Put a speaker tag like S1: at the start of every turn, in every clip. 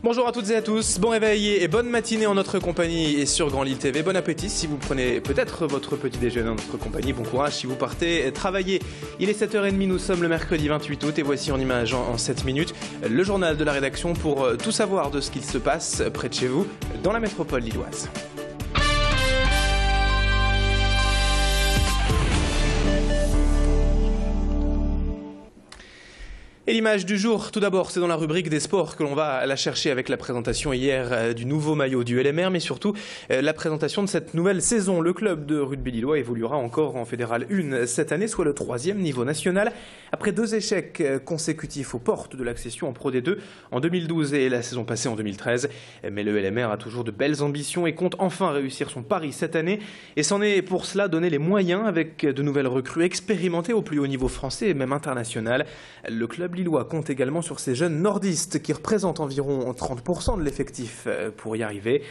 S1: Bonjour à toutes et à tous, bon réveil et bonne matinée en notre compagnie et sur Grand Lille TV. Bon appétit si vous prenez peut-être votre petit déjeuner en notre compagnie. Bon courage si vous partez travailler. Il est 7h30, nous sommes le mercredi 28 août et voici en images en 7 minutes le journal de la rédaction pour tout savoir de ce qu'il se passe près de chez vous dans la métropole lilloise. Et l'image du jour, tout d'abord, c'est dans la rubrique des sports que l'on va la chercher avec la présentation hier du nouveau maillot du LMR, mais surtout la présentation de cette nouvelle saison. Le club de rugby lillois évoluera encore en Fédéral 1 cette année, soit le 3e niveau national, après 2 échecs consécutifs aux portes de l'accession en Pro D2 en 2012 et la saison passée en 2013. Mais le LMR a toujours de belles ambitions et compte enfin réussir son pari cette année et s'en est pour cela donné les moyens avec de nouvelles recrues expérimentées au plus haut niveau français et même international. Le club lillois compte également sur ces jeunes nordistes qui représentent environ 30% de l'effectif pour y arriver.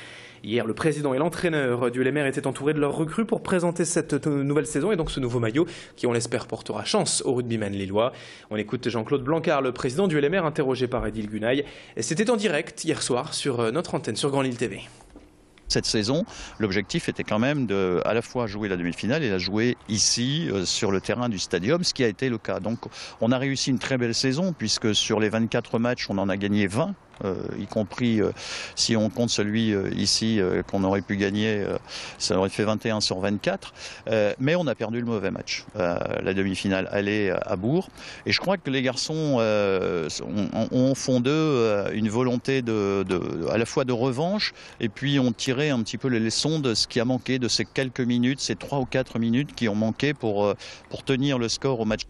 S1: Hier, le président et l'entraîneur du LMR étaient entourés de leurs recrues pour présenter cette nouvelle saison et donc ce nouveau maillot qui, on l'espère, portera chance aux rugbymen lillois. On écoute Jean-Claude Blancard, le président du LMR, interrogé par Edil Gunaï. C'était en direct hier soir sur notre antenne sur Grand Lille TV.
S2: Cette saison, l'objectif était quand même de à la fois jouer la demi-finale et la jouer ici, sur le terrain du stadium, ce qui a été le cas. Donc on a réussi une très belle saison puisque sur les 24 matchs, on en a gagné 20. Y compris si on compte celui ici qu'on aurait pu gagner, ça aurait fait 21 sur 24. Mais on a perdu le mauvais match. La demi-finale allait à Bourg. Et je crois que les garçons ont au fond d'eux une volonté à la fois de revanche et puis ont tiré un petit peu les leçons de ce qui a manqué, de ces quelques minutes, ces 3 ou 4 minutes qui ont manqué pour tenir le score au match.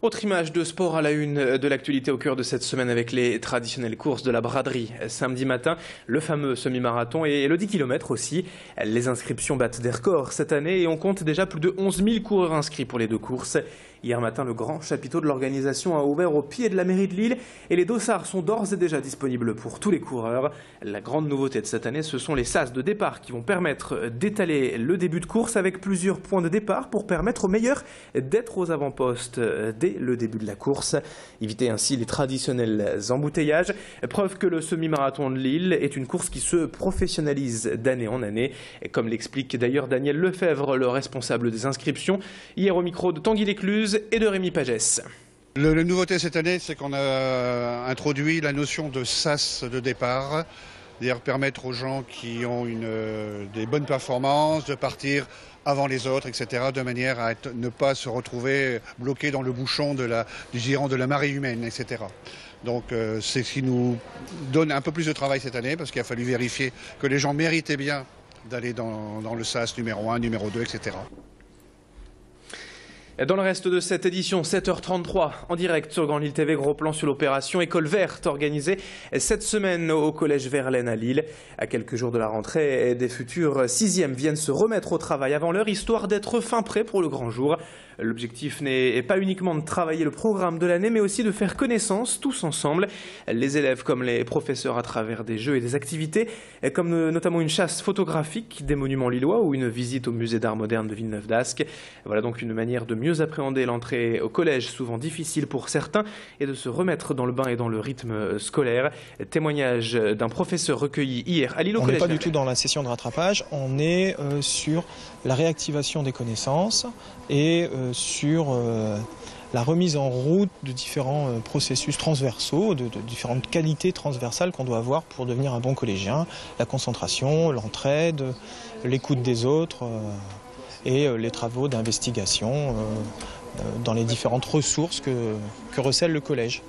S1: Autre image de sport à la une de l'actualité au cœur de cette semaine avec les traditionnelles courses de la braderie. Samedi matin, le fameux semi-marathon et le 10 km aussi. Les inscriptions battent des records cette année et on compte déjà plus de 11 000 coureurs inscrits pour les 2 courses. Hier matin, le grand chapiteau de l'organisation a ouvert au pied de la mairie de Lille et les dossards sont d'ores et déjà disponibles pour tous les coureurs. La grande nouveauté de cette année, ce sont les sas de départ qui vont permettre d'étaler le début de course avec plusieurs points de départ pour permettre aux meilleurs d'être aux avant-postes dès le début de la course. Éviter ainsi les traditionnels embouteillages. Preuve que le semi-marathon de Lille est une course qui se professionnalise d'année en année. Et comme l'explique d'ailleurs Daniel Lefebvre, le responsable des inscriptions, hier au micro de Tanguy Lécluse et de Rémi Pagès.
S3: La nouveauté cette année, c'est qu'on a introduit la notion de sas de départ, c'est-à-dire permettre aux gens qui ont des bonnes performances de partir avant les autres, etc., de manière à ne pas se retrouver bloqué dans le bouchon du giron de la marée humaine, etc. Donc c'est ce qui nous donne un peu plus de travail cette année, parce qu'il a fallu vérifier que les gens méritaient bien d'aller dans le sas numéro 1, numéro 2, etc.
S1: Dans le reste de cette édition, 7h33, en direct sur Grand Lille TV, gros plan sur l'opération École Verte organisée cette semaine au collège Verlaine à Lille. À quelques jours de la rentrée, des futurs 6e viennent se remettre au travail avant l'heure, histoire d'être fin prêt pour le grand jour. L'objectif n'est pas uniquement de travailler le programme de l'année, mais aussi de faire connaissance tous ensemble. Les élèves comme les professeurs à travers des jeux et des activités, comme notamment une chasse photographique des monuments lillois ou une visite au musée d'art moderne de Villeneuve-d'Ascq. Voilà donc une manière de mieux appréhender l'entrée au collège, souvent difficile pour certains, et de se remettre dans le bain et dans le rythme scolaire. Témoignage d'un professeur recueilli hier à Lille au collège.
S4: On n'est pas du tout dans la session de rattrapage, on est sur la réactivation des connaissances et sur la remise en route de différents processus transversaux, de différentes qualités transversales qu'on doit avoir pour devenir un bon collégien. La concentration, l'entraide, l'écoute des autres et les travaux d'investigation dans les différentes ressources que recèle le collège.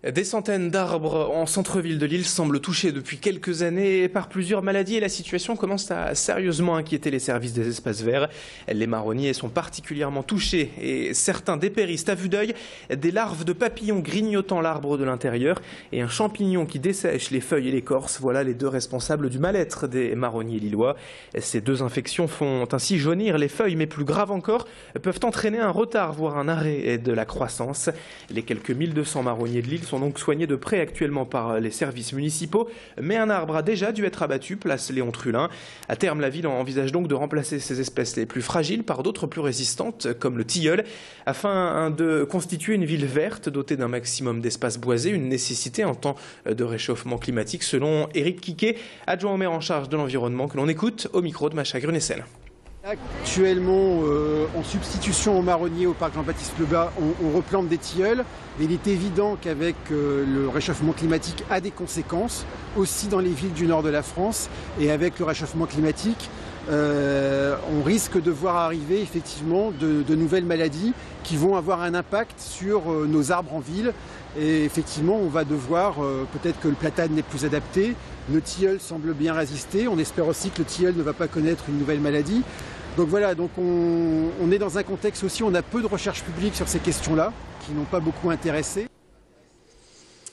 S1: Des centaines d'arbres en centre-ville de Lille semblent touchés depuis quelques années par plusieurs maladies et la situation commence à sérieusement inquiéter les services des espaces verts. Les marronniers sont particulièrement touchés et certains dépérissent à vue d'œil. Des larves de papillons grignotant l'arbre de l'intérieur et un champignon qui dessèche les feuilles et l'écorce. Voilà les 2 responsables du mal-être des marronniers lillois. Ces 2 infections font ainsi jaunir les feuilles, mais plus grave encore, peuvent entraîner un retard, voire un arrêt de la croissance. Les quelques 1200 marronniers de Lille sont donc soignés de près actuellement par les services municipaux. Mais un arbre a déjà dû être abattu, place Léon Trullin. À terme, la ville envisage donc de remplacer ces espèces les plus fragiles par d'autres plus résistantes, comme le tilleul, afin de constituer une ville verte dotée d'un maximum d'espaces boisés, une nécessité en temps de réchauffement climatique, selon Éric Quiquet, adjoint au maire en charge de l'environnement, que l'on écoute au micro de Macha Grunessel.
S5: Actuellement, en substitution aux marronniers au parc Jean-Baptiste Lebas, on replante des tilleuls. Et il est évident qu'avec le réchauffement climatique a des conséquences, aussi dans les villes du nord de la France. Et avec le réchauffement climatique, on risque de voir arriver effectivement de nouvelles maladies qui vont avoir un impact sur nos arbres en ville. Et effectivement, on va devoir, peut-être que le platane n'est plus adapté, le tilleul semble bien résister, on espère aussi que le tilleul ne va pas connaître une nouvelle maladie. Donc voilà, donc on est dans un contexte aussi, on a peu de recherche publique sur ces questions-là, qui n'ont pas beaucoup intéressé.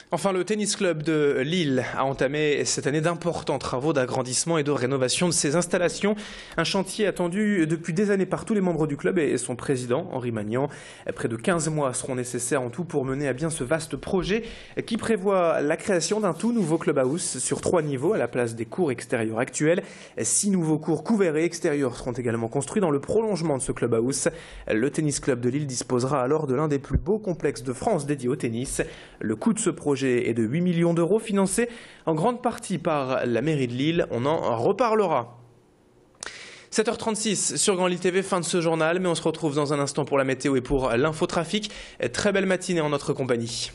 S1: Enfin, le tennis club de Lille a entamé cette année d'importants travaux d'agrandissement et de rénovation de ses installations. Un chantier attendu depuis des années par tous les membres du club et son président, Henri Magnan. Près de 15 mois seront nécessaires en tout pour mener à bien ce vaste projet qui prévoit la création d'un tout nouveau clubhouse sur 3 niveaux à la place des cours extérieurs actuels. 6 nouveaux cours couverts et extérieurs seront également construits dans le prolongement de ce clubhouse. Le tennis club de Lille disposera alors de l'un des plus beaux complexes de France dédié au tennis. Le coût de ce projet est de 8 millions d'euros, financé en grande partie par la mairie de Lille. On en reparlera. 7h36 sur Grand Lille TV, fin de ce journal, mais on se retrouve dans un instant pour la météo et pour l'infotrafic. Très belle matinée en notre compagnie.